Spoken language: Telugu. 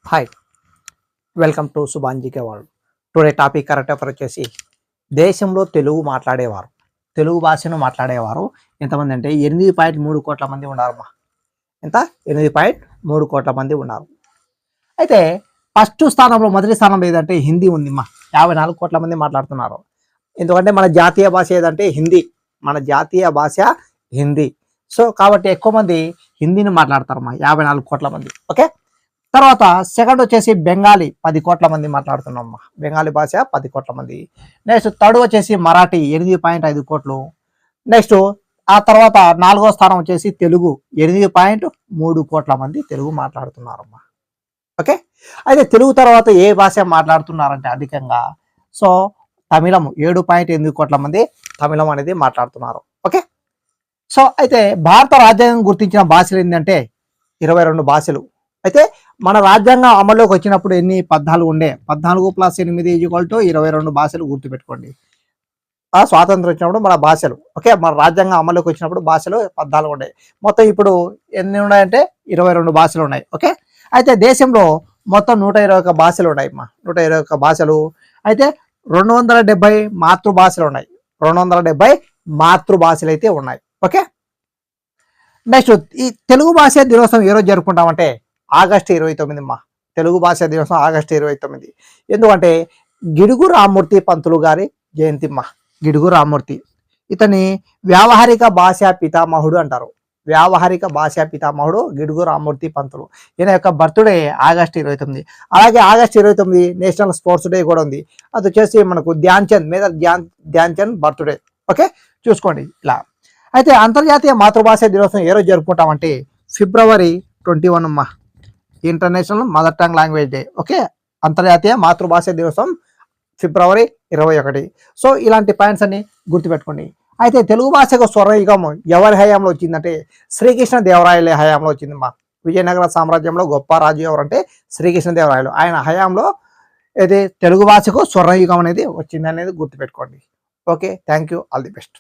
హాయ్, వెల్కమ్ టు సుభాంజికే world. Today topic current affairs వచ్చేసి దేశంలో తెలుగు మాట్లాడేవారు, తెలుగు భాషను మాట్లాడేవారు ఎంతమంది అంటే 8.3 కోట్ల మంది ఉన్నారమ్మా. ఎంత? 8.3 కోట్ల మంది ఉన్నారు. అయితే ఫస్ట్ స్థానంలో, మొదటి స్థానంలో ఏదంటే హిందీ ఉందిమ్మా. 54 కోట్ల మంది మాట్లాడుతున్నారు. ఎందుకంటే మన జాతీయ భాష ఏదంటే హిందీ, మన జాతీయ భాష హిందీ. సో కాబట్టి ఎక్కువ మంది హిందీని మాట్లాడతారమ్మా, 54 కోట్ల మంది. ఓకే, తర్వాత సెకండ్ వచ్చేసి బెంగాలీ, 10 కోట్ల మంది మాట్లాడుతున్నామ్మా. బెంగాలీ భాష 10 కోట్ల మంది. నెక్స్ట్ థర్డ్ వచ్చేసి మరాఠీ, 8.5 కోట్లు. నెక్స్ట్ ఆ తర్వాత నాలుగో స్థానం వచ్చేసి తెలుగు, 8.3 కోట్ల మంది తెలుగు మాట్లాడుతున్నారమ్మా. ఓకే, అయితే తెలుగు తర్వాత ఏ భాష మాట్లాడుతున్నారంటే అధికంగా, సో తమిళం, 7.8 కోట్ల మంది తమిళం అనేది మాట్లాడుతున్నారు. ఓకే, సో అయితే భారత రాజ్యాంగం గుర్తించిన భాషలు ఏంటంటే 22 భాషలు. అయితే మన రాజ్యాంగం అమల్లోకి వచ్చినప్పుడు ఎన్ని 14 ఉండే, 14 + 8 = 22 భాషలు గుర్తుపెట్టుకోండి. ఆ స్వాతంత్రం వచ్చినప్పుడు మన భాషలు, ఓకే, మన రాజ్యాంగం అమల్లోకి వచ్చినప్పుడు భాషలు 14 ఉండే. మొత్తం ఇప్పుడు ఎన్ని ఉన్నాయంటే 22 భాషలు ఉన్నాయి. ఓకే, అయితే దేశంలో మొత్తం 121 భాషలు ఉన్నాయి అమ్మా, 121 భాషలు. అయితే 270 మాతృభాషలు ఉన్నాయి, 270 మాతృభాషలు అయితే ఉన్నాయి. ఓకే, నెక్స్ట్ ఈ తెలుగు భాష దినోత్సవం ఏ రోజు జరుపుకుంటామంటే ఆగస్టు 29 అమ్మా. తెలుగు భాష దినోత్సవం ఆగస్టు 29. ఎందుకంటే గిడుగు రామ్మూర్తి పంతులు గారి జయంతి అమ్మా. గిడుగు రామ్మూర్తి, ఇతని వ్యావహారిక భాషా పితామహుడు అంటారు. వ్యావహారిక భాషా పితామహుడు గిడుగు రామ్మూర్తి పంతులు. ఈయన యొక్క బర్త్డే ఆగస్టు 29. అలాగే ఆగస్టు 29 నేషనల్ స్పోర్ట్స్ డే కూడా ఉంది. అది వచ్చేసి మనకు major Dhyan Chand birthday. Okay, చూసుకోండి ఇలా. అయితే అంతర్జాతీయ మాతృభాష దినోత్సవం ఏ రోజు జరుపుకుంటామంటే ఫిబ్రవరి 21 అమ్మా, international mother tongue language day. Okay, అంతర్జాతీయ మాతృభాష దినోత్సవం ఫిబ్రవరి 21. సో ఇలాంటి పాయింట్స్ అన్ని గుర్తుపెట్టుకోండి. అయితే తెలుగు భాషకు స్వర్ణయుగం ఎవరి హయాంలో వచ్చిందంటే శ్రీకృష్ణదేవరాయల హయాంలో వచ్చిందమ్మా. విజయనగర సామ్రాజ్యంలో గొప్ప రాజు ఎవరంటే శ్రీకృష్ణదేవరాయలు. ఆయన హయాంలో ఇది తెలుగు భాషకు స్వర్ణయుగం అనేది వచ్చింది అనేది గుర్తుపెట్టుకోండి. Okay, thank you, all the best.